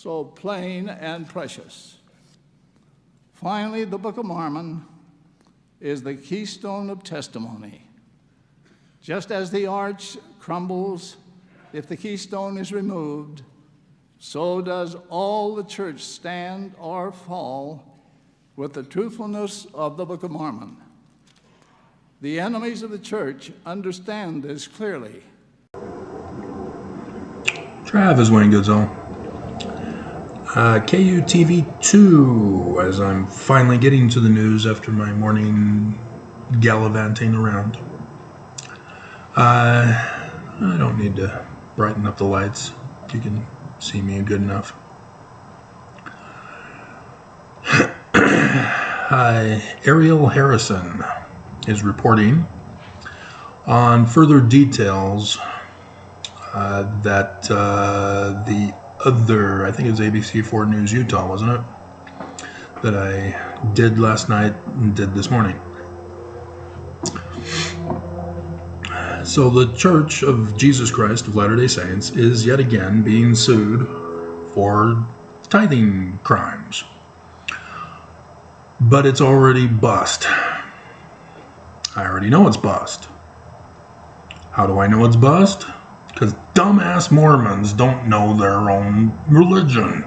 so plain and precious. Finally, the Book of Mormon is the keystone of testimony. Just as the arch crumbles if the keystone is removed, so does all the church stand or fall with the truthfulness of the Book of Mormon. The enemies of the church understand this clearly. Travis Wayne Goodsall. KUTV2, as I'm finally getting to the news after my morning gallivanting around. I don't need to brighten up the lights. You can see me good enough. Ariel Harrison is reporting on further details that the other, I think it was ABC4 News Utah, wasn't it? That I did last night and did this morning. So the Church of Jesus Christ of Latter-day Saints is yet again being sued for tithing crimes. But it's already bust. I already know it's bust. How do I know it's bust? Because dumbass Mormons don't know their own religion.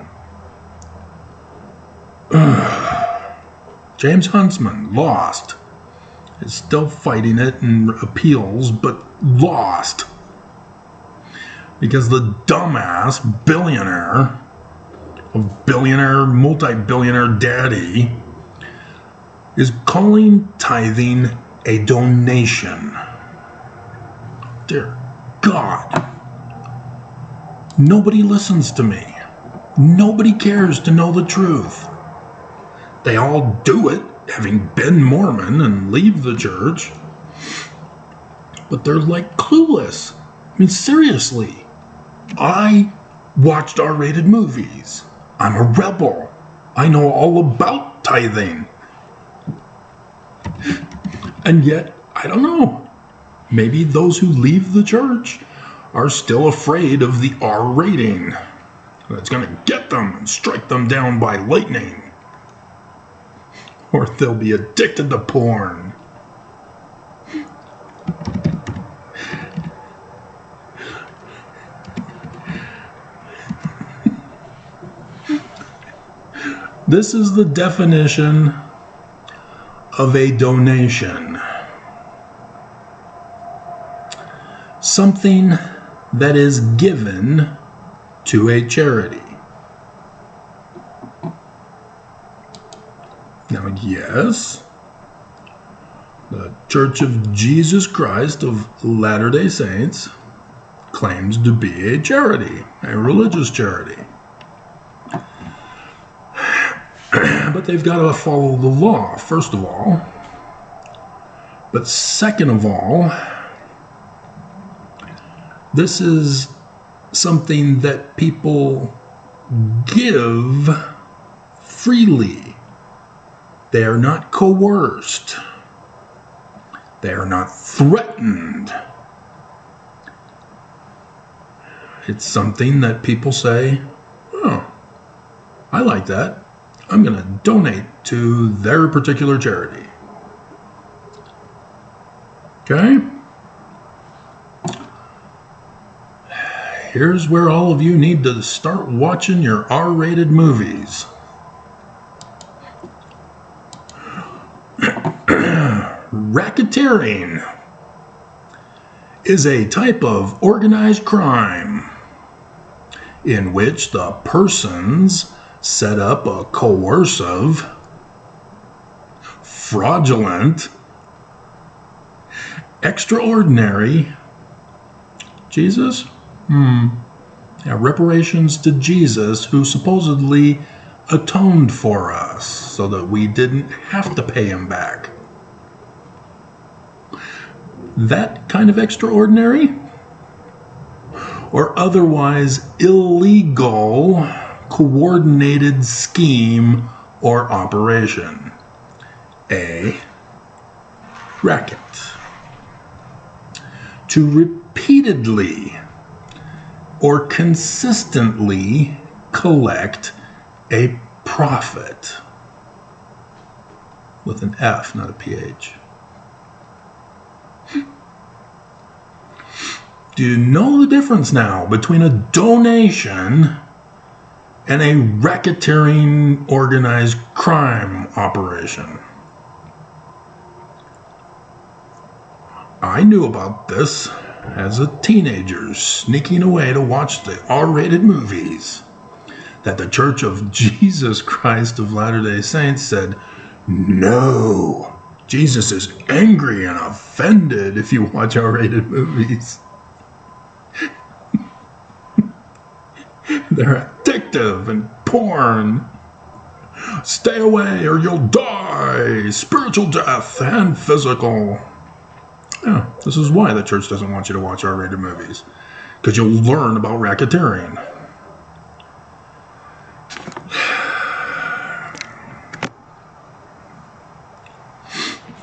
James Huntsman lost. Is still fighting it in appeals, but lost. Because the dumbass billionaire, multi-billionaire daddy, is calling tithing a donation. Dear God. Nobody listens to me. Nobody cares to know the truth. They all do it, having been Mormon and leave the church. But they're like clueless. I mean, seriously. I watched R-rated movies. I'm a rebel. I know all about tithing. And yet, I don't know. Maybe those who leave the church are still afraid of the R rating. That's going to get them and strike them down by lightning. Or they'll be addicted to porn. This is the definition of a donation. Something that is given to a charity. Now, yes, the Church of Jesus Christ of Latter-day Saints claims to be a charity, a religious charity. But they've got to follow the law, first of all. But second of all, this is something that people give freely. They are not coerced. They are not threatened. It's something that people say, oh, I like that. I'm going to donate to their particular charity. Okay? Here's where all of you need to start watching your R-rated movies. Racketeering is a type of organized crime in which the persons set up a coercive, fraudulent, extraordinary Jesus? Reparations to Jesus, who supposedly atoned for us so that we didn't have to pay him back. That kind of extraordinary or otherwise illegal coordinated scheme or operation. A racket. To repeatedly or consistently collect a profit. With an F, not a PH. Do you know the difference now between a donation and a racketeering organized crime operation? I knew about this as a teenager, sneaking away to watch the R-rated movies that the Church of Jesus Christ of Latter-day Saints said, no, Jesus is angry and offended if you watch R-rated movies. They're addictive and porn. Stay away or you'll die. Spiritual death and physical. Yeah, this is why the church doesn't want you to watch R-rated movies. Because you'll learn about racketeering.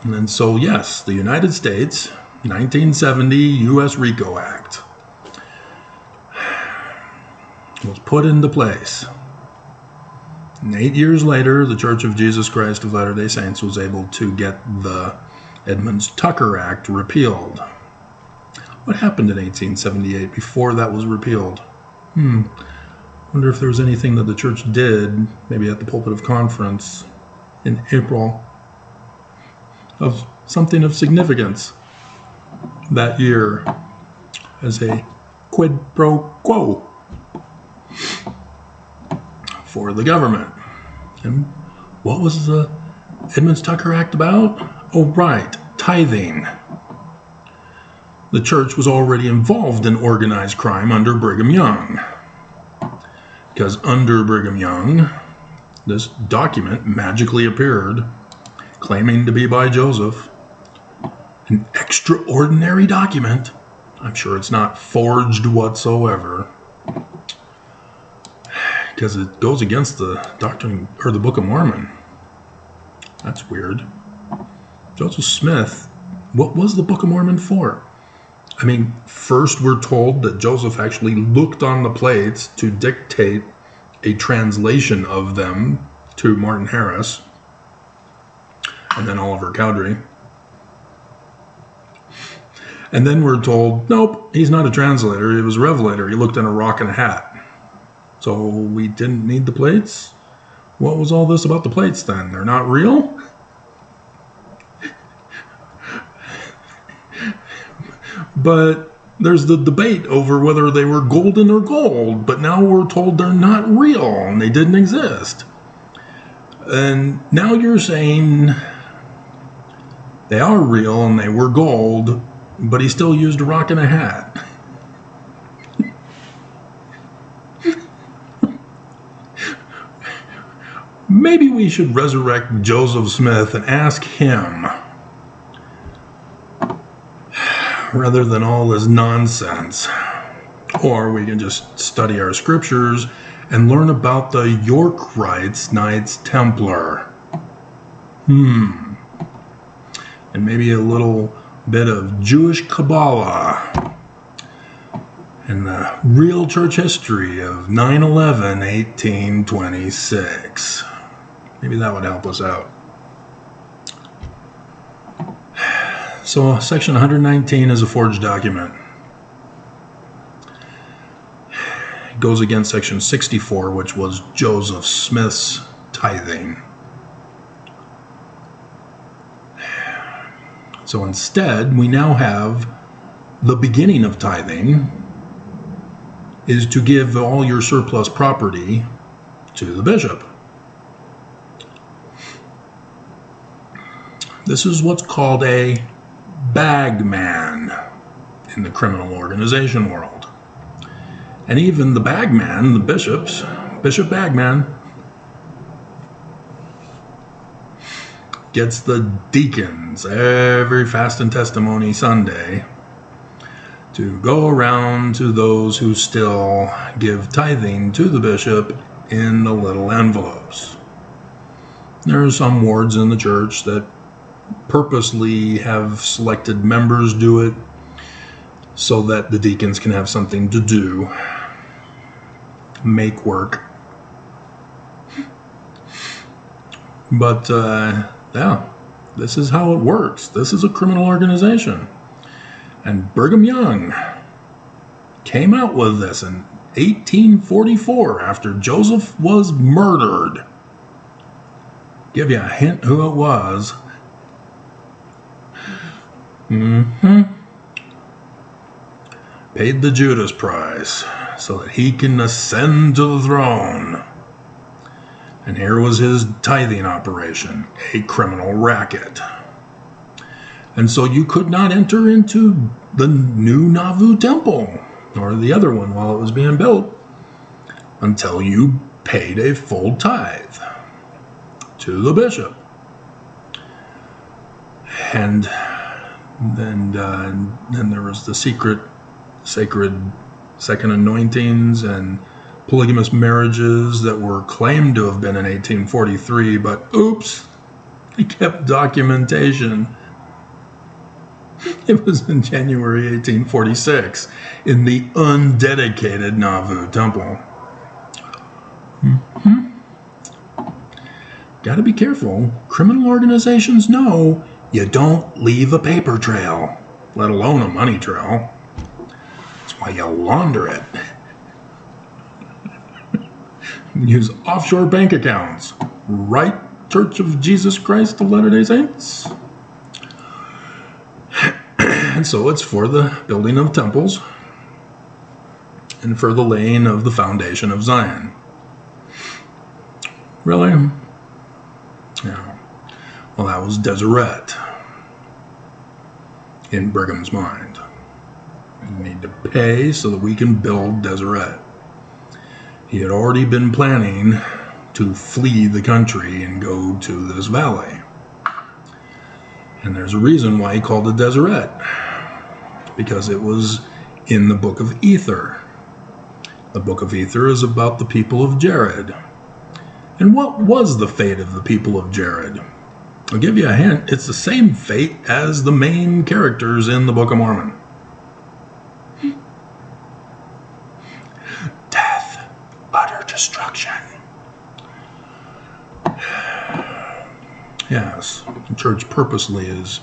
And then so yes, the United States, 1970 U.S. RICO Act was put into place. And 8 years later, the Church of Jesus Christ of Latter-day Saints was able to get the Edmunds-Tucker Act repealed. What happened in 1878 before that was repealed? Wonder if there was anything that the church did, maybe at the Pulpit of Conference in April, of something of significance that year as a quid pro quo for the government. And what was the Edmunds-Tucker Act about? Oh, right, tithing. The church was already involved in organized crime under Brigham Young. Because under Brigham Young, this document magically appeared, claiming to be by Joseph. An extraordinary document. I'm sure it's not forged whatsoever. Because it goes against the doctrine, or the Book of Mormon. That's weird. Joseph Smith, what was the Book of Mormon for? I mean, first we're told that Joseph actually looked on the plates to dictate a translation of them to Martin Harris and then Oliver Cowdery. And then we're told, nope, he's not a translator, he was a revelator. He looked in a rock and a hat. So we didn't need the plates? What was all this about the plates then? They're not real? But there's the debate over whether they were golden or gold, but now we're told they're not real and they didn't exist. And now you're saying they are real and they were gold, but he still used a rock and a hat. Maybe we should resurrect Joseph Smith and ask him, rather than all this nonsense. Or we can just study our scriptures and learn about the Yorkites Knights Templar. And maybe a little bit of Jewish Kabbalah and the real church history of 9/11, 1826. Maybe that would help us out. So section 119 is a forged document. It goes against section 64, which was Joseph Smith's tithing. So instead, we now have the beginning of tithing is to give all your surplus property to the bishop. This is what's called a bagman in the criminal organization world. And even the bagman, the bishops, Bishop Bagman, gets the deacons every fast and testimony Sunday to go around to those who still give tithing to the bishop in the little envelopes. There are some wards in the church that purposely have selected members do it so that the deacons can have something to do, make work But, yeah, this is how it works. This is a criminal organization. And Brigham Young came out with this in 1844 after Joseph was murdered. Give you a hint who it was. Paid the Judas price so that he can ascend to the throne. And here was his tithing operation, a criminal racket. And so you could not enter into the new Nauvoo temple, or the other one while it was being built, until you paid a full tithe to the bishop. And then there was the sacred second anointings and polygamous marriages that were claimed to have been in 1843, but oops, they kept documentation. It was in January 1846 in the undedicated Nauvoo temple. Got to be careful. Criminal organizations know you don't leave a paper trail, let alone a money trail. That's why you launder it. Use offshore bank accounts. Right, Church of Jesus Christ of Latter-day Saints? And so it's for the building of temples and for the laying of the foundation of Zion. Really? Yeah. Well, that was Deseret in Brigham's mind. We need to pay so that we can build Deseret. He had already been planning to flee the country and go to this valley. And there's a reason why he called it Deseret, because it was in the book of Ether. The book of Ether is about the people of Jared. And what was the fate of the people of Jared? I'll give you a hint. It's the same fate as the main characters in the Book of Mormon. Death, utter destruction. Yes, the church purposely is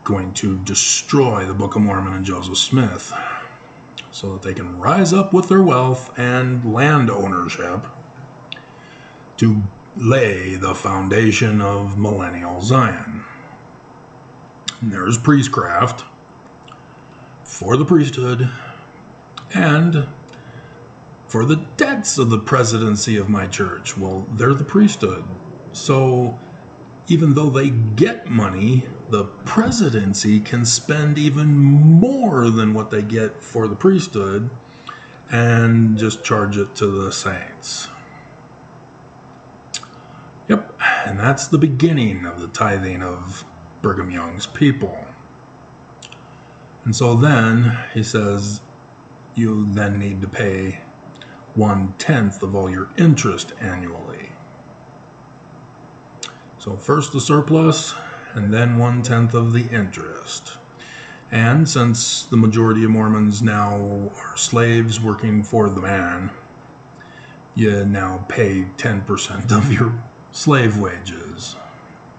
going to destroy the Book of Mormon and Joseph Smith so that they can rise up with their wealth and land ownership to lay the foundation of millennial Zion. And there's priestcraft for the priesthood and for the debts of the presidency of my church. Well, they're the priesthood. So even though they get money, the presidency can spend even more than what they get for the priesthood and just charge it to the saints. Yep, and that's the beginning of the tithing of Brigham Young's people. And so then he says, you then need to pay 1/10 of all your interest annually. So first the surplus, and then 1/10 of the interest. And since the majority of Mormons now are slaves working for the man, you now pay 10% of your slave wages.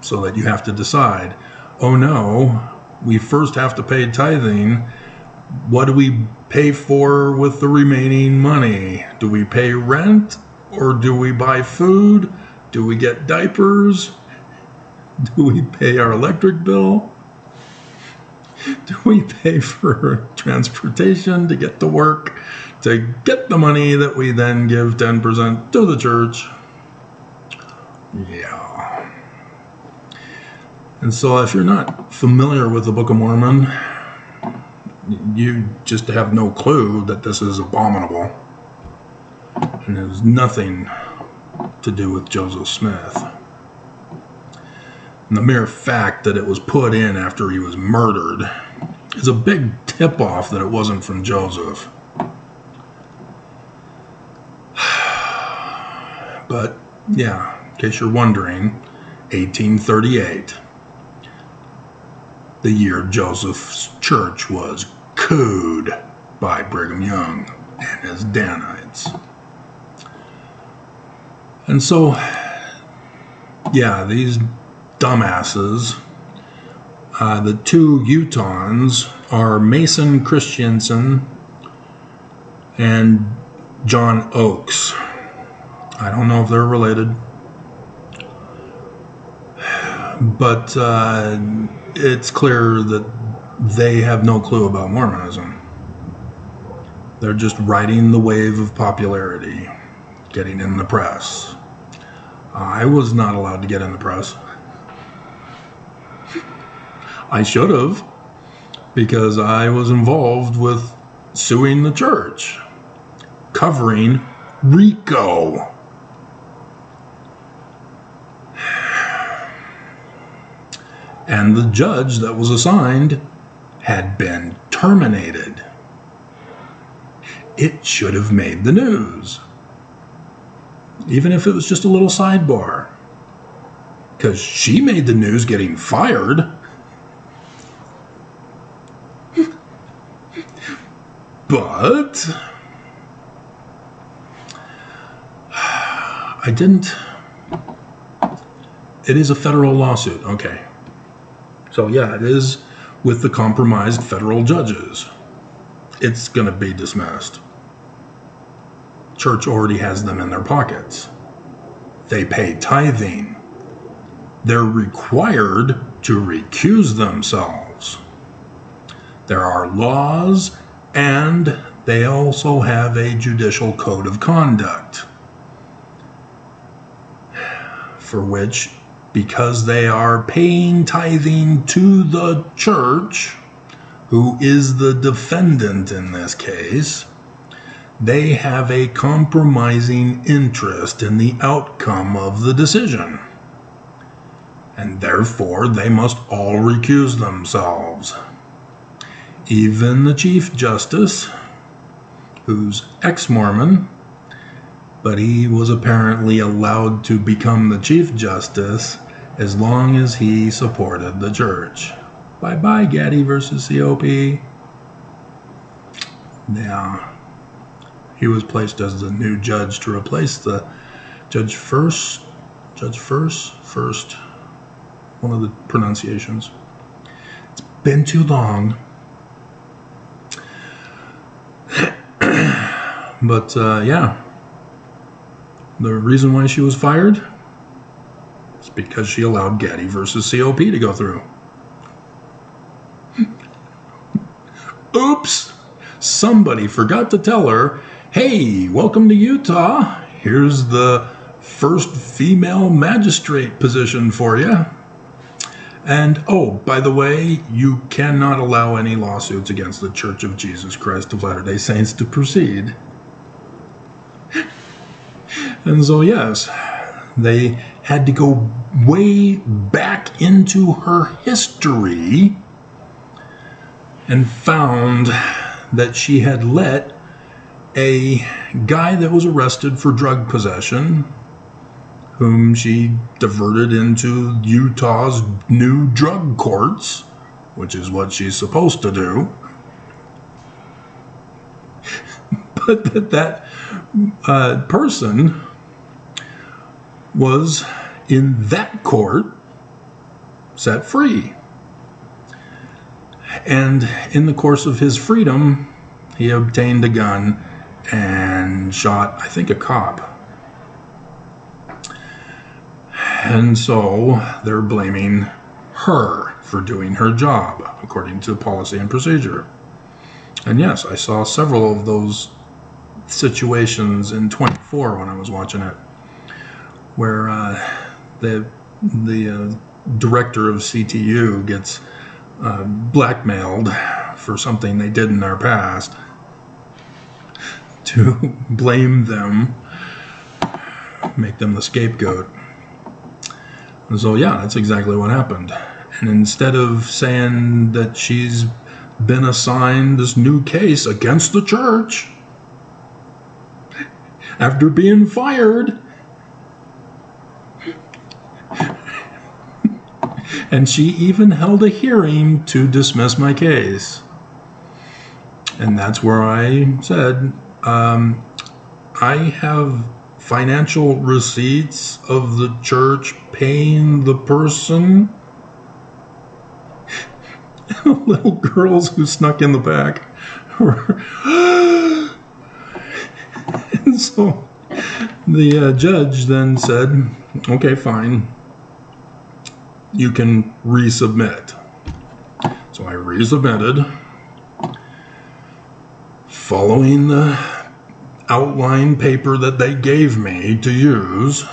So that you have to decide, oh no, we first have to pay tithing. What do we pay for with the remaining money? Do we pay rent? Or do we buy food? Do we get diapers? Do we pay our electric bill? Do we pay for transportation to get to work, to get the money that we then give 10% to the church? Yeah. And so if you're not familiar with the Book of Mormon, you just have no clue that this is abominable. And it has nothing to do with Joseph Smith. And the mere fact that it was put in after he was murdered is a big tip-off that it wasn't from Joseph. But, yeah, in case you're wondering, 1838, the year Joseph's church was cooed by Brigham Young and his Danites. And so Yeah, these dumbasses, the two Utahns are Mason Christensen and John Oakes. I don't know if they're related, but it's clear that they have no clue about Mormonism. They're just riding the wave of popularity, getting in the press. I was not allowed to get in the press. I should have, because I was involved with suing the church, covering RICO. And the judge that was assigned had been terminated. It should have made the news, even if it was just a little sidebar, because she made the news getting fired. But I didn't. It is a federal lawsuit, okay. So yeah, it is with the compromised federal judges. It's going to be dismissed. Church already has them in their pockets. They pay tithing. They're required to recuse themselves. There are laws, and they also have a judicial code of conduct, for which, because they are paying tithing to the church, who is the defendant in this case, they have a compromising interest in the outcome of the decision. And therefore, they must all recuse themselves. Even the Chief Justice, who's ex-Mormon, but he was apparently allowed to become the Chief Justice as long as he supported the church. Bye-bye, Gaddy versus COP. Yeah. He was placed as the new judge to replace the Judge First, one of the pronunciations. It's been too long. But, yeah. The reason why she was fired is because she allowed Gaddy versus COP to go through. Oops! Somebody forgot to tell her, hey, welcome to Utah. Here's the first female magistrate position for you. And, oh, by the way, you cannot allow any lawsuits against the Church of Jesus Christ of Latter-day Saints to proceed. And so, yes, they had to go way back into her history and found that she had let a guy that was arrested for drug possession, whom she diverted into Utah's new drug courts, which is what she's supposed to do. But that person was in that court set free. And in the course of his freedom, he obtained a gun and shot, I think, a cop. And so they're blaming her for doing her job, according to policy and procedure. And yes, I saw several of those situations in 24 when I was watching it, where the director of CTU gets blackmailed for something they did in their past to blame them, make them the scapegoat. And so yeah, that's exactly what happened. And instead of saying that she's been assigned this new case against the church after being fired, and she even held a hearing to dismiss my case. And that's where I said, I have financial receipts of the church paying the person. Little girls who snuck in the back. And so the judge then said, okay, fine. You can resubmit. So I resubmitted, following the outline paper that they gave me to use.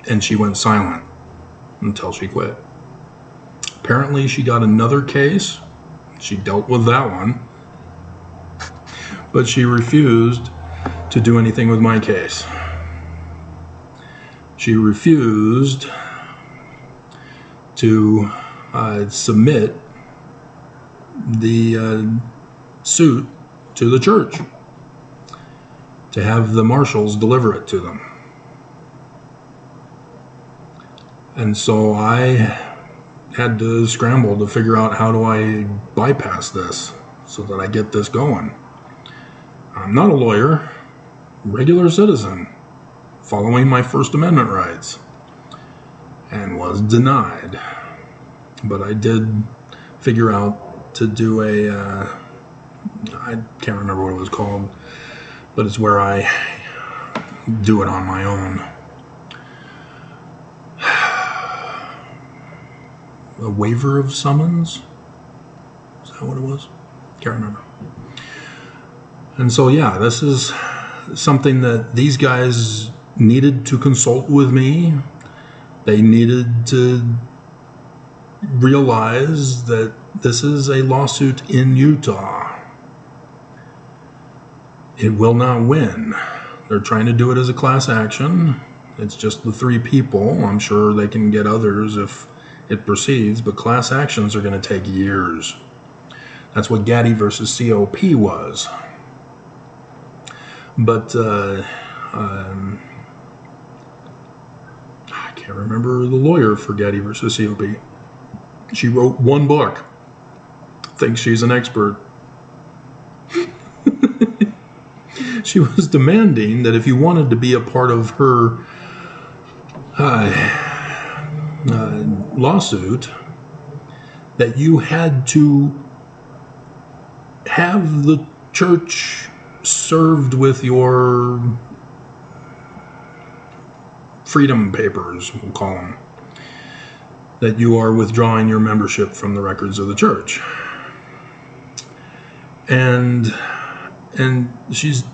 And she went silent until she quit. Apparently she got another case. She dealt with that one. But she refused to do anything with my case. She refused to submit the suit to the church, to have the marshals deliver it to them. And so I had to scramble to figure out, how do I bypass this so that I get this going. I'm not a lawyer, regular citizen, following my First Amendment rights, and was denied. But I did figure out to do I can't remember what it was called, but it's where I do it on my own. A waiver of summons? Is that what it was? Can't remember. And so, yeah, this is something that these guys needed to consult with me. They needed to realize that this is a lawsuit in Utah. It will not win. They're trying to do it as a class action. It's just the 3 people. I'm sure they can get others if it proceeds, but class actions are going to take years. That's what Gaddy versus COP was. But I can't remember the lawyer for Gaddy versus COP. She wrote 1 book. Thinks she's an expert. She was demanding that if you wanted to be a part of her lawsuit, that you had to have the church served with your freedom papers, we'll call them, that you are withdrawing your membership from the records of the church. And she's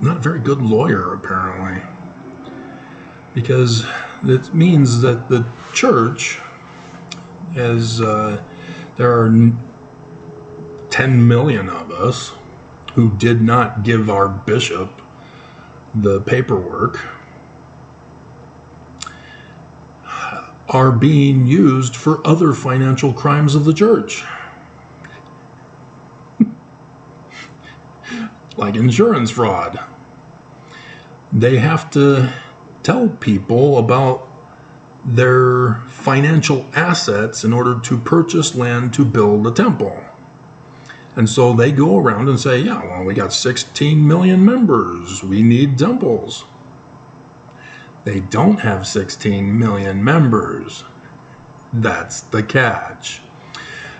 not a very good lawyer, apparently, because it means that the church, as there are 10 million of us who did not give our bishop the paperwork, are being used for other financial crimes of the church. Like insurance fraud. They have to tell people about their financial assets in order to purchase land to build a temple. And so they go around and say, yeah, well, we got 16 million members. We need temples. They don't have 16 million members. That's the catch.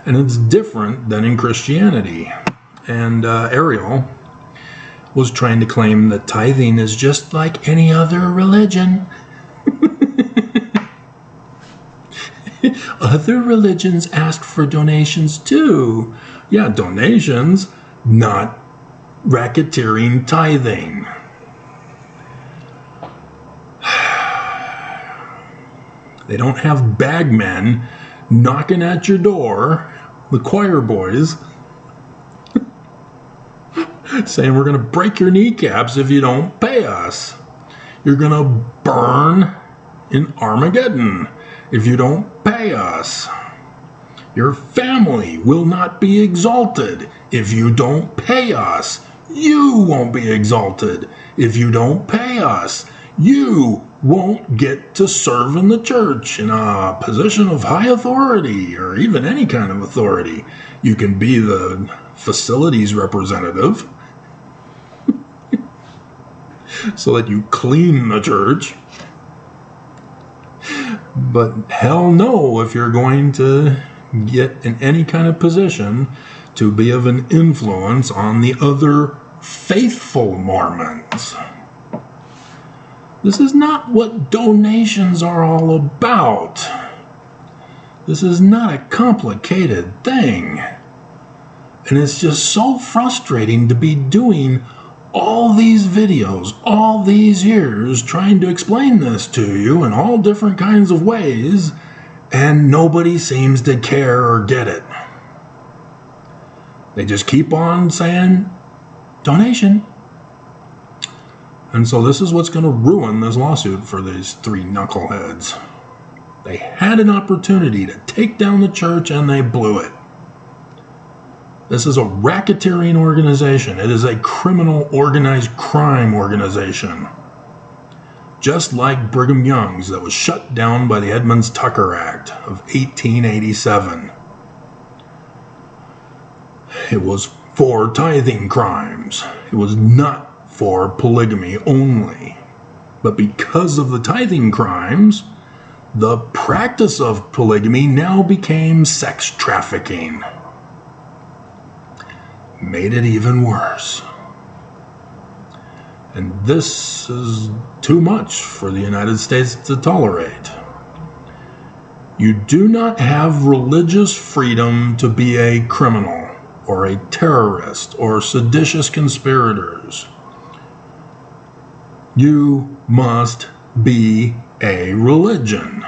And it's different than in Christianity. And Ariel was trying to claim that tithing is just like any other religion. Other religions ask for donations too. Yeah, donations, not racketeering tithing. They don't have bagmen knocking at your door, the choir boys, saying we're going to break your kneecaps if you don't pay us. You're going to burn in Armageddon if you don't pay us. Your family will not be exalted if you don't pay us. You won't be exalted if you don't pay us. You won't get to serve in the church in a position of high authority or even any kind of authority. You can be the facilities representative, so that you clean the church. But hell no, if you're going to get in any kind of position to be of an influence on the other faithful Mormons. This is not what donations are all about. This is not a complicated thing. And it's just so frustrating to be doing all these videos, all these years, trying to explain this to you in all different kinds of ways, and nobody seems to care or get it. They just keep on saying, donation. And so this is what's going to ruin this lawsuit for these three knuckleheads. They had an opportunity to take down the church and they blew it. This is a racketeering organization. It is a criminal organized crime organization. Just like Brigham Young's that was shut down by the Edmunds-Tucker Act of 1887. It was for tithing crimes. It was not for polygamy only. But because of the tithing crimes, the practice of polygamy now became sex trafficking. Made it even worse. And this is too much for the United States to tolerate. You do not have religious freedom to be a criminal or a terrorist or seditious conspirators. You must be a religion.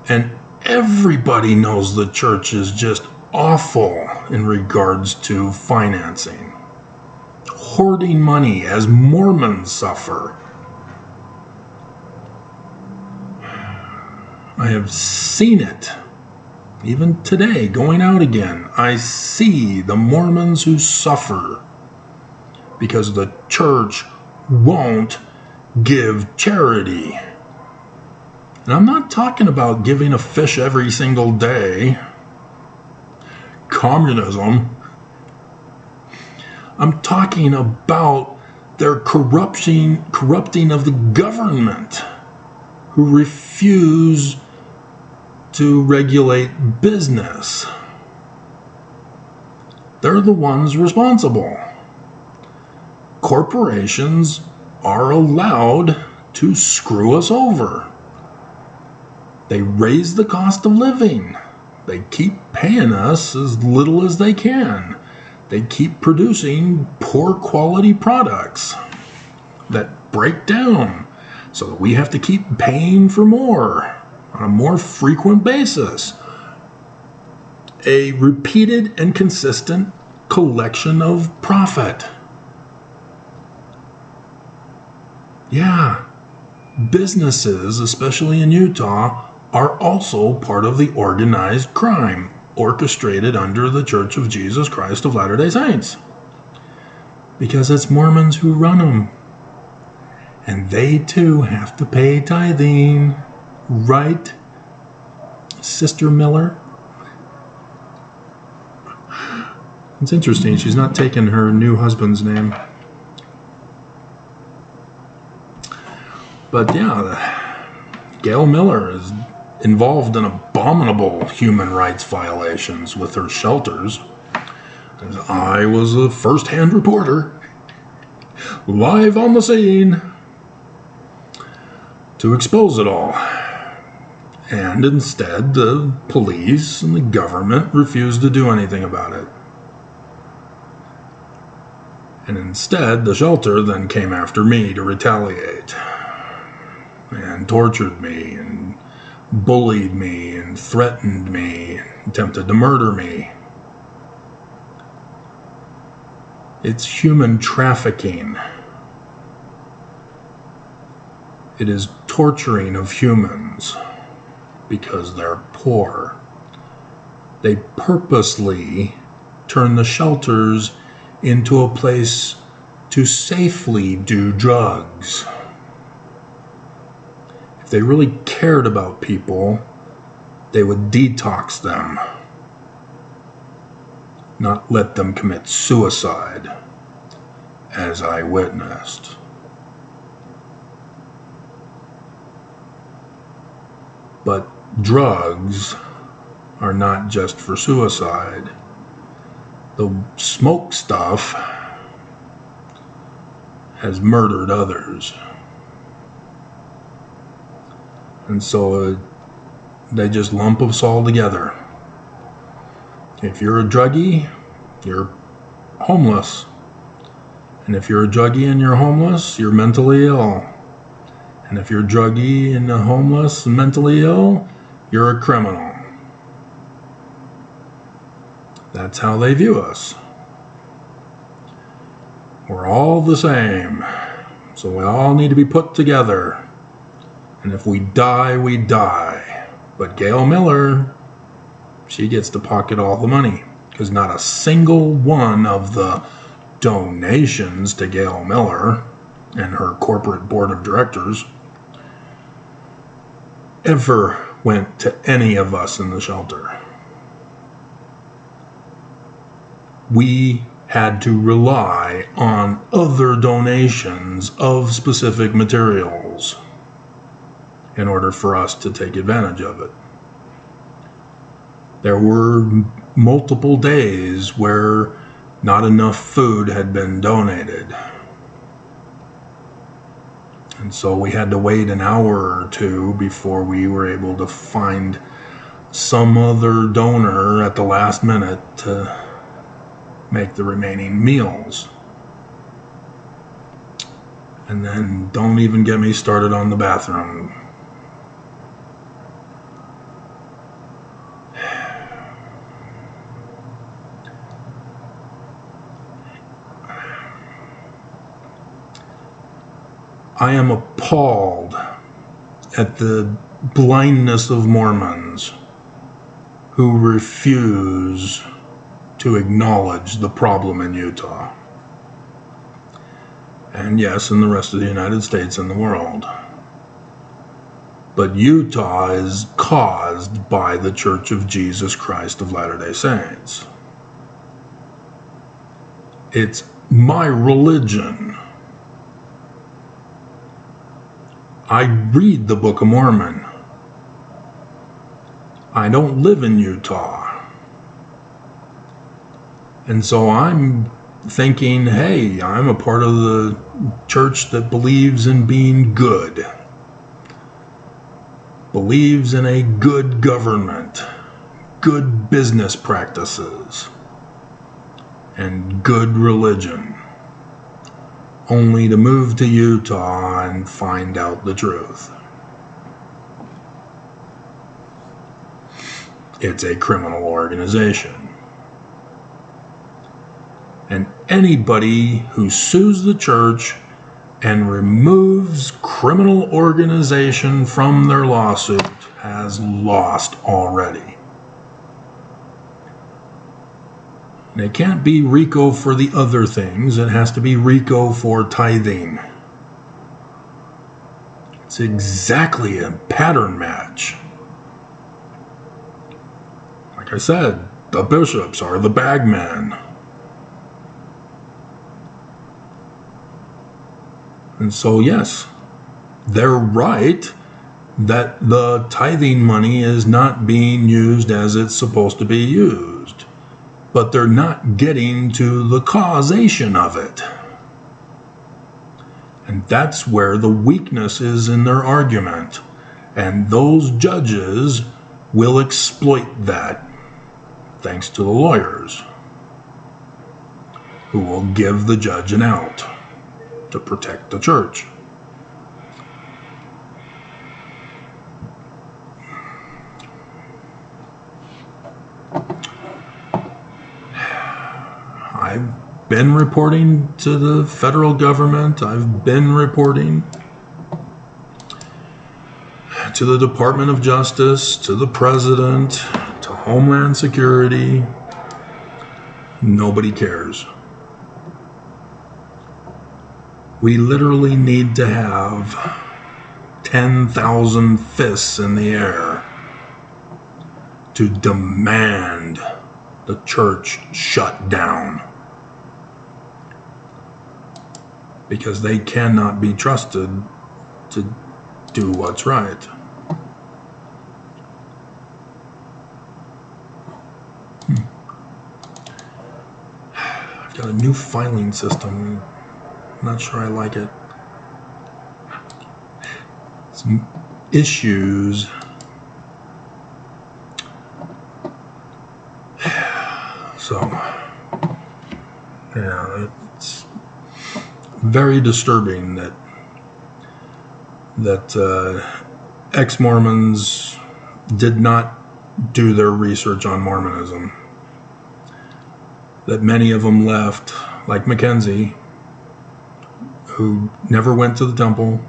And everybody knows the church is just awful in regards to financing. Hoarding money as Mormons suffer. I have seen it. Even today, going out again, I see the Mormons who suffer because the church won't give charity. And I'm not talking about giving a fish every single day. Communism. I'm talking about their corrupting of the government, who refuse to regulate business. They're the ones responsible. Corporations are allowed to screw us over. They raise the cost of living. They keep paying us as little as they can. They keep producing poor quality products that break down so that we have to keep paying for more on a more frequent basis. A repeated and consistent collection of profit. Yeah, businesses, especially in Utah, are also part of the organized crime orchestrated under the Church of Jesus Christ of Latter-day Saints. Because it's Mormons who run them. And they too have to pay tithing. Right, Sister Miller? It's interesting, she's not taking her new husband's name. But yeah, Gail Miller is involved in abominable human rights violations with her shelters. I was a first-hand reporter, live on the scene, to expose it all. And instead, the police and the government refused to do anything about it. And instead, the shelter then came after me to retaliate, and tortured me, and bullied me, and threatened me, and attempted to murder me. It's human trafficking. It is torturing of humans because they're poor. They purposely turn the shelters into a place to safely do drugs. If they really cared about people, they would detox them, not let them commit suicide. as I witnessed. But drugs are not just for suicide. The smoke stuff has murdered others. And so they just lump us all together. If you're a druggie, you're homeless. And if you're a druggie and you're homeless, you're mentally ill. And if you're a druggie and homeless and mentally ill, you're a criminal. That's how they view us. We're all the same. So we all need to be put together. And if we die, we die. But Gail Miller, she gets to pocket all the money. Because not a single one of the donations to Gail Miller and her corporate board of directors ever went to any of us in the shelter. We had to rely on other donations of specific materials in order for us to take advantage of it. There were multiple days where not enough food had been donated. And so we had to wait an hour or two before we were able to find some other donor at the last minute to make the remaining meals. And then don't even get me started on the bathroom. I am appalled at the blindness of Mormons who refuse to acknowledge the problem in Utah. And yes, in the rest of the United States and the world. But Utah is caused by the Church of Jesus Christ of Latter-day Saints. It's my religion. I read the Book of Mormon. I don't live in Utah. And so I'm thinking, hey, I'm a part of the church that believes in being good. Believes in a good government, good business practices, and good religion. Only to move to Utah and find out the truth. It's a criminal organization. And anybody who sues the church and removes criminal organization from their lawsuit has lost already. And it can't be RICO for the other things. It has to be RICO for tithing. It's exactly a pattern match. Like I said, the bishops are the bagmen. And so, yes, they're right that the tithing money is not being used as it's supposed to be used. But they're not getting to the causation of it. And that's where the weakness is in their argument. And those judges will exploit that, thanks to the lawyers, who will give the judge an out to protect the church. I've been reporting to the federal government. I've been reporting to the Department of Justice, to the President, to Homeland Security. Nobody cares. We literally need to have 10,000 fists in the air to demand the church shut down. because they cannot be trusted to do what's right. I've got a new filing system. I'm not sure I like it. Some issues. So, yeah, it's very disturbing that ex-Mormons did not do their research on Mormonism. That many of them left, like Mackenzie, who never went to the temple,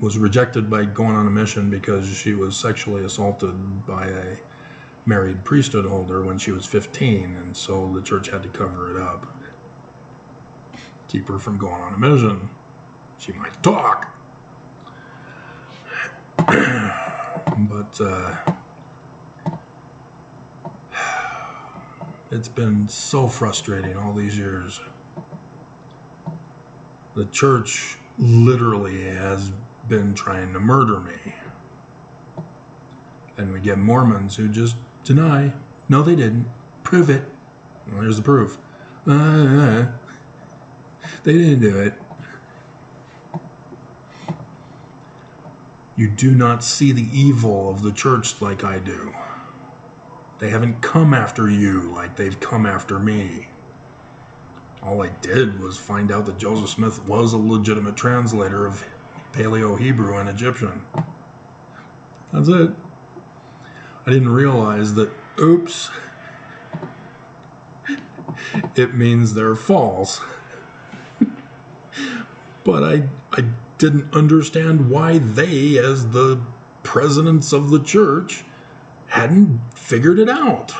was rejected by going on a mission because she was sexually assaulted by a married priesthood holder when she was 15, and so the church had to cover it up, keep her from going on a mission. She might talk, but it's been so frustrating all these years. The church literally has been trying to murder me. And we get Mormons who just deny. No, they didn't. Prove it. Well, here's the proof. They didn't do it. You do not see the evil of the church like I do. They haven't come after you like they've come after me. All I did was find out that Joseph Smith was a legitimate translator of Paleo-Hebrew and Egyptian. That's it. I didn't realize that, oops, it means they're false. But I didn't understand why they, as the presidents of the church, hadn't figured it out.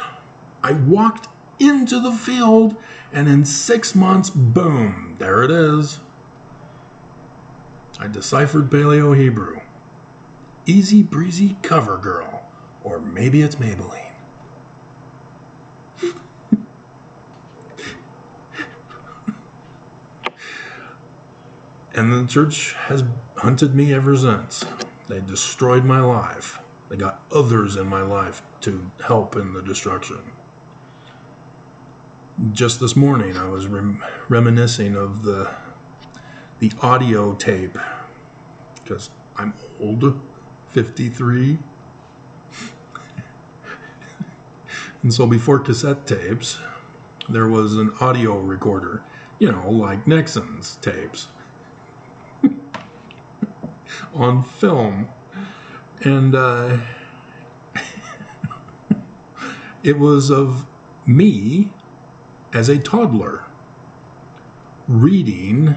I walked into the field, and in 6 months, boom, there it is. I deciphered Paleo-Hebrew. Easy breezy cover girl. Or maybe it's Maybelline. And the church has hunted me ever since. They destroyed my life. They got others in my life to help in the destruction. Just this morning, I was reminiscing of the audio tape, because I'm old, 53. And so before cassette tapes, there was an audio recorder, like Nixon's tapes, on film. And it was of me as a toddler reading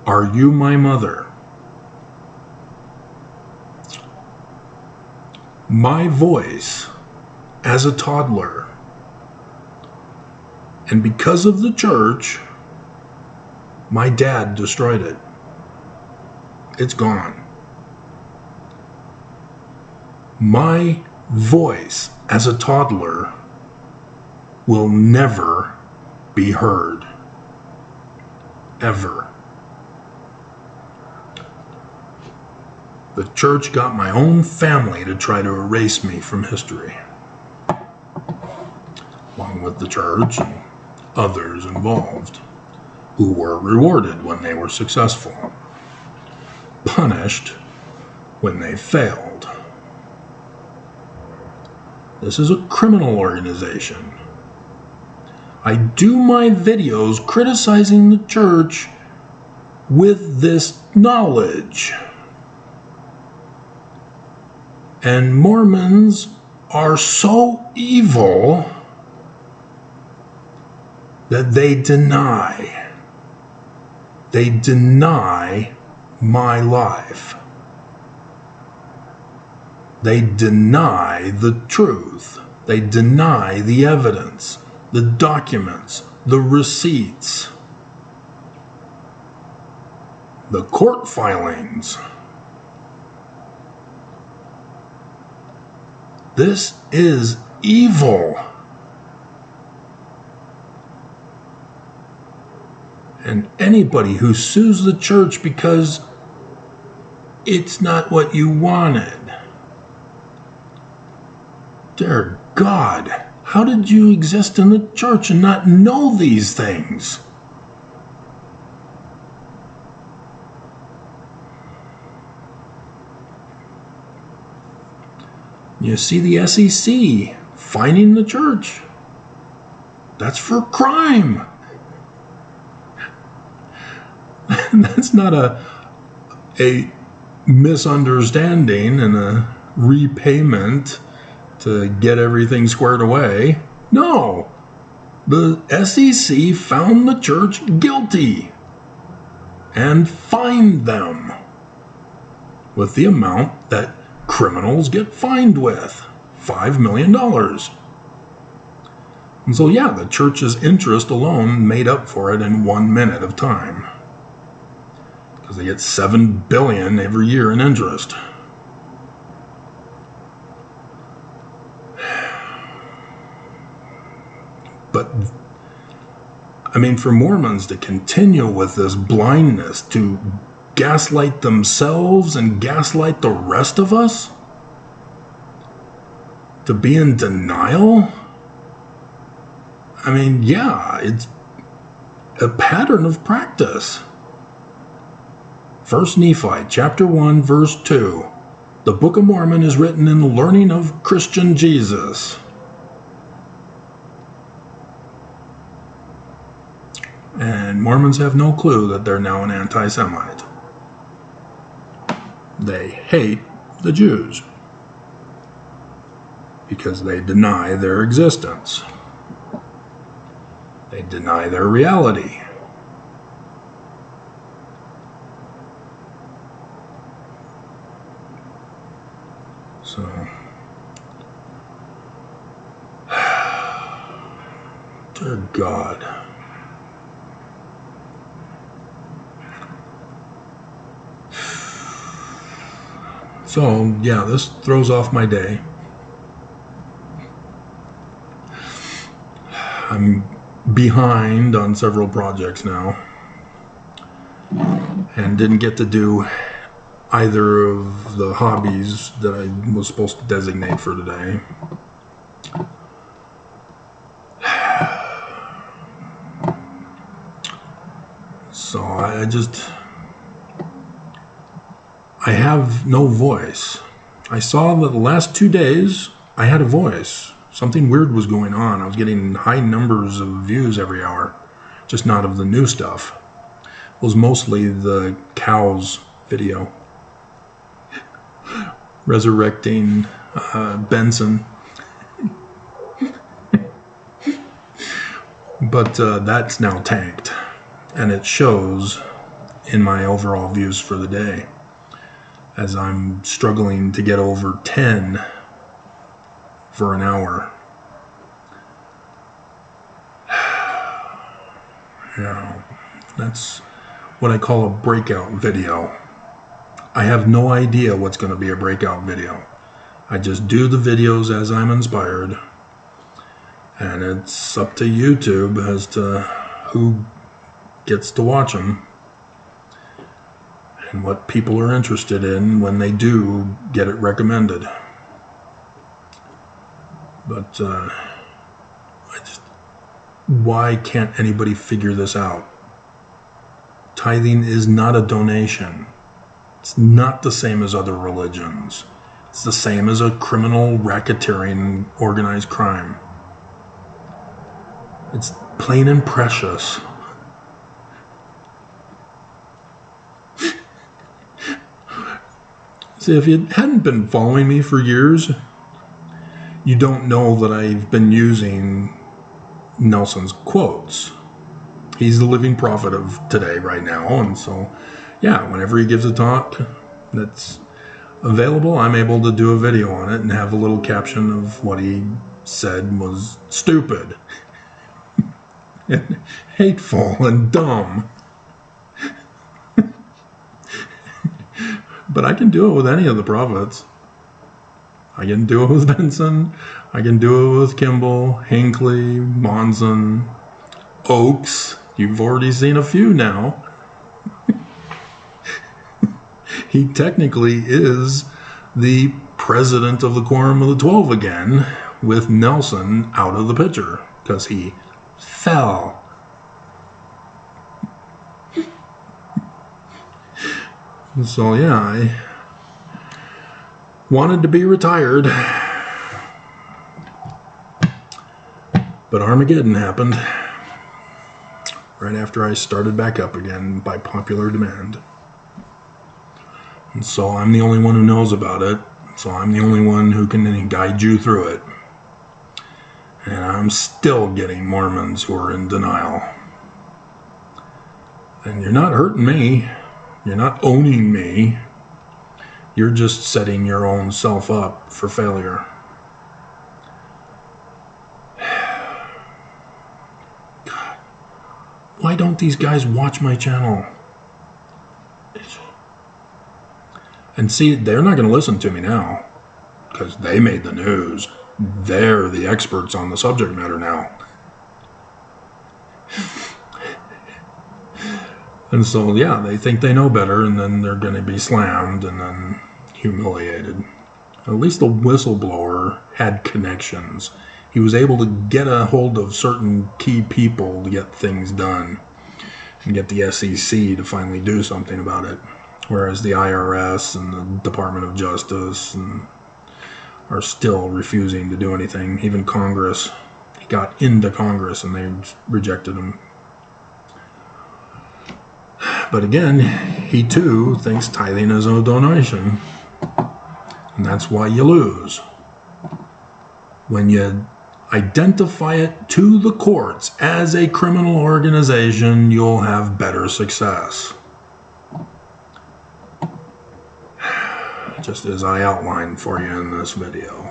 Are You My Mother? My voice as a toddler. And because of the church, my dad destroyed it. It's gone. My voice as a toddler will never be heard. Ever. The church got my own family to try to erase me from history, along with the church and others involved, who were rewarded when they were successful, punished when they failed. This is a criminal organization. I do my videos criticizing the church with this knowledge. And Mormons are so evil that they deny my life. They deny the truth. They deny the evidence, the documents, the receipts, the court filings. This is evil. And anybody who sues the church because it's not what you wanted. Dear God, how did you exist in the church and not know these things? You see the SEC fining the church. That's for crime. That's not a misunderstanding and a repayment to get everything squared away. No. The SEC found the church guilty and fined them with the amount that criminals get fined with, $5 million. And so, yeah, the church's interest alone made up for it in 1 minute of time. Because they get $7 billion every year in interest. But, I mean, for Mormons to continue with this blindness, to gaslight themselves and gaslight the rest of us, to be in denial, I mean, yeah, it's a pattern of practice. 1 Nephi, chapter 1, verse 2. The Book of Mormon is written in the learning of Christian Jesus. And Mormons have no clue that they're now an anti-Semite. They hate the Jews because they deny their existence. They deny their reality. So, dear God. So, yeah, this throws off my day. I'm behind on several projects now and didn't get to do either of the hobbies that I was supposed to designate for today. So I have no voice. I saw that the last 2 days I had a voice. Something weird was going on. I was getting high numbers of views every hour, just not of the new stuff. It was mostly the cows video. Resurrecting Benson. But that's now tanked. And it shows in my overall views for the day, as I'm struggling to get over 10 for an hour. Yeah, that's what I call a breakout video. I have no idea what's going to be a breakout video. I just do the videos as I'm inspired, and it's up to YouTube as to who gets to watch them and what people are interested in when they do get it recommended. But why can't anybody figure this out? Tithing is not a donation. It's not the same as other religions. It's the same as a criminal racketeering organized crime. It's plain and precious. See, if you hadn't been following me for years, you don't know that I've been using Nelson's quotes. He's the living prophet of today right now, and so yeah, whenever he gives a talk that's available, I'm able to do a video on it and have a little caption of what he said was stupid and hateful and dumb. But I can do it with any of the prophets. I can do it with Benson. I can do it with Kimball, Hinckley, Monson, Oakes, You've already seen a few now. He technically is the president of the Quorum of the 12 again, with Nelson out of the picture because he fell. So yeah, I wanted to be retired, but Armageddon happened right after I started back up again by popular demand. And so I'm the only one who knows about it. So I'm the only one who can guide you through it. And I'm still getting Mormons who are in denial. And you're not hurting me. You're not owning me. You're just setting your own self up for failure. God. Why don't these guys watch my channel? And see, they're not going to listen to me now because they made the news. They're the experts on the subject matter now. And so, yeah, they think they know better, and then they're going to be slammed and then humiliated. At least the whistleblower had connections. He was able to get a hold of certain key people to get things done and get the SEC to finally do something about it. Whereas the IRS and the Department of Justice are still refusing to do anything. Even Congress, he got into Congress and they rejected him. But again, he too thinks tithing is a donation. And that's why you lose. When you identify it to the courts as a criminal organization, you'll have better success. Just as I outlined for you in this video.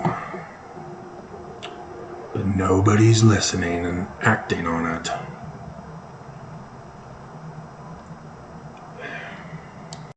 But nobody's listening and acting on it.